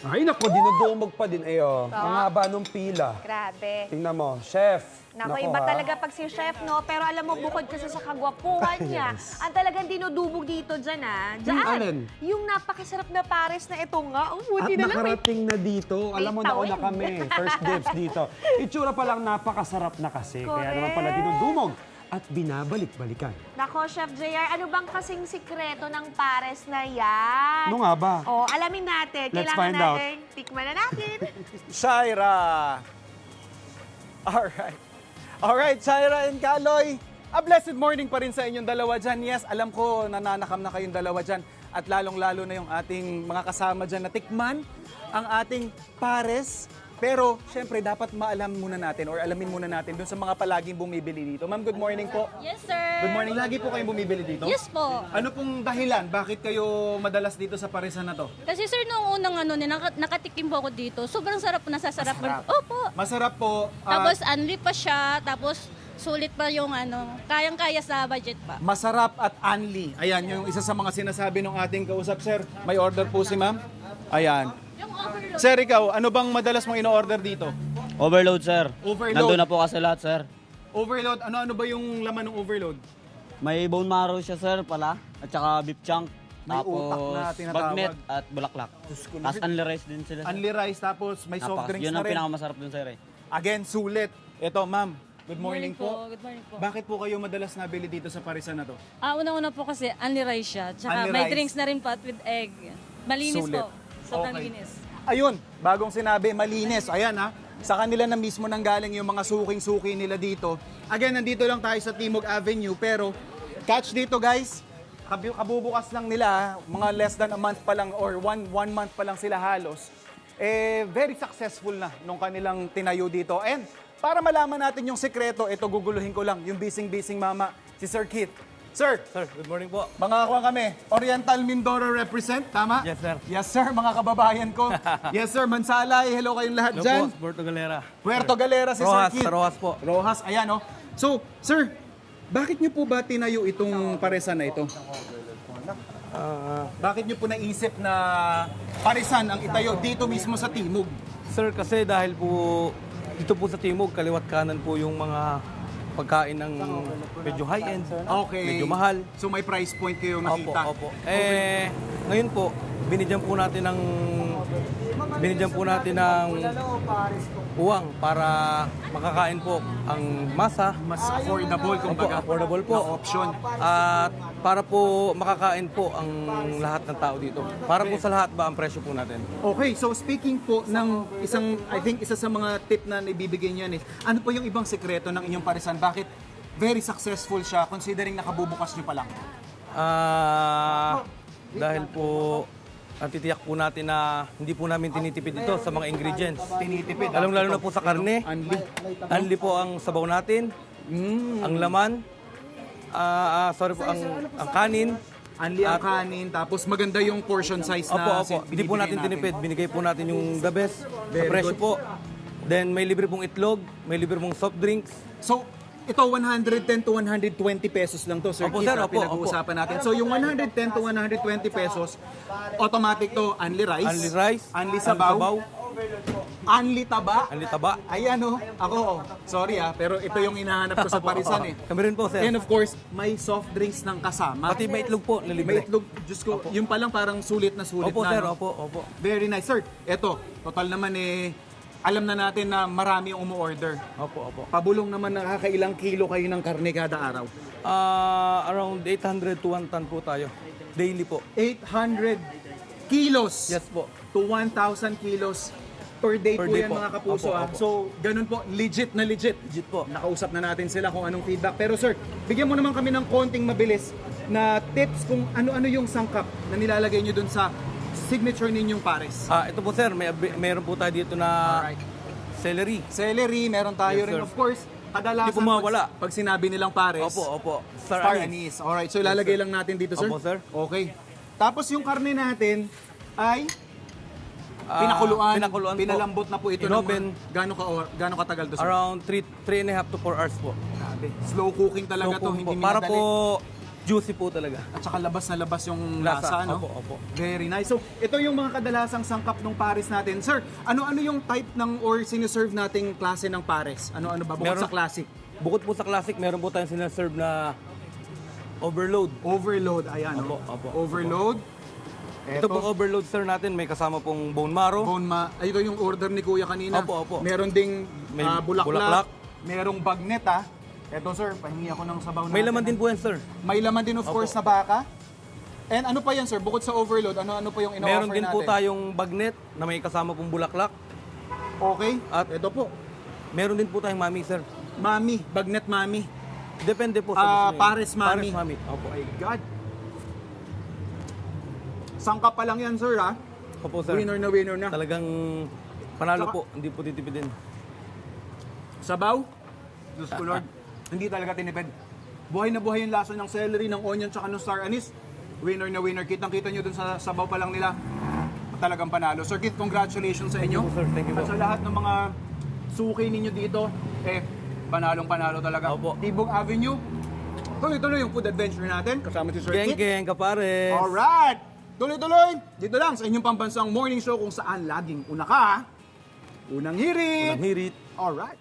Ay, naku, dinudumog pa din. Ayo, ang haba nung pila. Grabe. Tingnan mo, chef. Naku, iba talaga pag si chef, no? Pero alam mo, bukod kasi sa kagwapuhan niya, ang talagang dinudubog dito dyan, ah. Dyan, alin? yung napakasarap na pares na ito nga. Oh, At buti na lang. nakarating na dito. Alam mo, nauna tawid. kami. First dibs dito. Itsura pa lang napakasarap na kasi. Kaya naman pala Correct. dinudumog at binabalik-balikan. Nako, Chef JR, ano bang kasing sikreto ng pares na yan? Ano nga ba? Oh, alamin natin. Let's Kailangan find out. natin, tikman na natin. Shaira. Alright, Shaira and Kaloy. A blessed morning pa rin sa inyong dalawa dyan. Yes, alam ko nananakam na kayong dalawa dyan. At lalong-lalo na yung ating mga kasama dyan na tikman ang ating pares. Pero, syempre, dapat maalam muna natin or alamin muna natin dun sa mga palaging bumibili dito. Ma'am, good morning po. Yes, sir. Good morning. Lagi po kayong bumibili dito? Yes po. Ano pong dahilan? Bakit kayo madalas dito sa paresan na to? Kasi sir, noong unang nakatikim po ako dito, sobrang sarap po, nasasarap. Masarap. Opo. Masarap po. Tapos unli pa siya, tapos sulit pa yung kayang-kaya sa budget pa. Masarap at unli. Ayan, yung isa sa mga sinasabi ng ating kausap, sir. May order po si ma'am. Ayan. Yung overload. Sir, ikaw, ano bang madalas mong ino-order dito? Overload, sir. Overload. Nandun na po kasi lahat, sir. Overload, ano-ano ba yung laman ng overload? May bone marrow siya, sir, pala. At saka beef chunk. May Tapos utak na tinatawag. bagnet at bulaklak. Tapos unli rice din sila, sir. Unli rice, tapos may soft drinks Yun na ang rin. pinakamasarap dun, sir, eh. Again, sulit. Ito, ma'am. Good morning po. Good morning po. Bakit po kayo madalas nabili dito sa parisan na to? Una-una po kasi unli rice siya. Tsaka Unli may rice. drinks na rin po at with egg. Malinis Sulit. po. Sobrang Okay. linis. Ayun, bagong sinabi, malinis. Ayan ha, sa kanila na mismo nanggaling yung mga suking-suki nila dito. Again, nandito lang tayo sa Timog Avenue, pero catch dito guys, kabubukas lang nila, mga less than a month pa lang or one month pa lang sila halos. Very successful na nung kanilang tinayo dito. And para malaman natin yung sekreto, ito guguluhin ko lang, yung bising-bising mama, si Sir Keith. Sir, Good morning po. mga kuha kami, Oriental Mindoro represent, tama? Yes, sir. Yes, sir, mga kababayan ko. Yes, sir, Mansalay, hello kayong lahat Hello dyan. po, Puerto Galera. Puerto Galera si Rojas, Sir Keith. sa Rojas po. Rojas, ayan oh. So, sir, bakit niyo po ba tinayo itong paresan na ito? Bakit niyo po naisip na paresan ang itayo dito mismo sa Timog? Sir, kasi dahil po dito po sa Timog, kaliwat kanan po yung mga pagkain ng medyo high-end. Okay. Medyo mahal. So may price point kayo Opo, nakita? opo. Ngayon po, binigyan po natin ng uwang para makakain po ang masa. Mas affordable kumbaga. Opo, affordable po. Na option. At para po makakain po ang lahat ng tao dito. Para po sa lahat ba ang presyo po natin? Okay, so speaking po ng I think isa sa mga tip na ibibigay niyan is, ano po yung ibang sekreto ng inyong parisan? Bakit very successful siya considering nakabubukas niyo pa lang? Dahil po titiyak po natin na hindi po namin tinitipid ito sa mga ingredients. Tinitipid. Lalo na po sa karne. Unli. Unli po ang sabaw natin, ang laman, ang kanin. Unli ang kanin, tapos maganda yung portion size na Opo. Hindi po natin tinipid. Binigay po natin yung the best sa Very presyo good. po. Then may libre pong itlog, may libre pong soft drinks. So, ito 110 to 120 pesos lang to, Sir Opo, Keith, sir. na Opo, pinag-uusapan natin. So, yung 110 to 120 pesos, automatic to, unli rice, Unli rice, unli sabaw, unli taba. unli taba. Ayan oh, ako, sorry pero ito yung hinahanap ko sa parisan eh. Kami rin po, sir. And of course, may soft drinks ng kasama. Pati may itlog po na May libre. itlog, Diyos ko, yung palang parang sulit na sulit Opo, na. sir. no? Opo. Very nice. Sir, eto, total naman alam na natin na marami yung umu-order. Opo. Pabulong naman nakakailang kilo kayo ng karne kada araw. Around 800 to 1 ton po tayo. Daily po. 800 kilos Yes po. to 1,000 kilos per day Per po day yan po. mga kapuso. Opo. So, ganun po, legit na legit. Legit po. Nakausap na natin sila kung anong feedback. Pero sir, bigyan mo naman kami ng konting mabilis na tips kung ano-ano yung sangkap na nilalagay nyo dun sa signature ninyong pares. Ito po sir, mayroon po tayo dito na Alright. celery. Celery, meron tayo Yes, rin. sir. Of course, kadalasan Hindi po mawawala. pag sinabi nilang pares, Opo. star anise. Alright, so ilalagay lang natin dito, sir? Opo, sir. Okay. Tapos yung karne natin ay pinakuluan, pinakuluan po. pinalambot na po ito ng Inoven. gaano katagal to, sir? Around 3.5 to 4 hours po. Grabe. Slow cooking talaga Slow to, cooking hindi po. Para minadali. po Juicy po talaga. At saka labas na labas yung Lasa, lasa, no? opo, opo. Very nice. So, ito yung mga kadalasang sangkap ng pares natin. Sir, ano-ano yung type ng or siniserve nating klase ng pares? Ano-ano ba? Bukod Meron- sa classic. Bukod po sa classic, meron po tayong sinaserve na overload. Overload, ayan, no? Opo, opo. Overload. Ito pong overload sir natin, may kasama pong bone marrow. Ito yung order ni Kuya kanina. Opo, opo. Meron ding May bulaklak. bulaklak. Merong bagnet, ha? Ito, sir, pahingi ako ng sabaw natin. May laman din po yan sir. May laman din, of Opo. course, na baka. And ano pa yan, sir? Bukod sa overload, ano pa yung ino-offer Meron din natin? po tayong bagnet na may kasama pong bulaklak. Okay. At- ito po. Meron din po tayong mami sir. Mami, bagnet mami. Depende po sa gusto niyo. Pares mami. Pares mami. Opo. Oh my God. Sangka pa lang yan, sir, ha? Opo sir. Winner na. Talagang panalo Saka- po, hindi po titipidin. Sabaw? Diyos ko, Lord. Hindi talaga tinipid. Buhay na buhay yung lasa ng celery, ng onion, tsaka ng star anise. Winner na winner. Kitang-kita nyo dun sa sabaw pa lang nila. Talagang panalo. Sir Kit, congratulations sa inyo. Thank you, sir. Thank you At po. sa lahat ng mga suki ninyo dito, panalong-panalo talaga. Opo. Tibog Avenue. Tuloy-tuloy yung food adventure natin. Kasama si Sir Kit. Geng-geng kapares. Alright! Tuloy-tuloy! Dito lang sa inyong pambansang morning show kung saan laging una ka. Unang hirit! Ang hirit. Alright.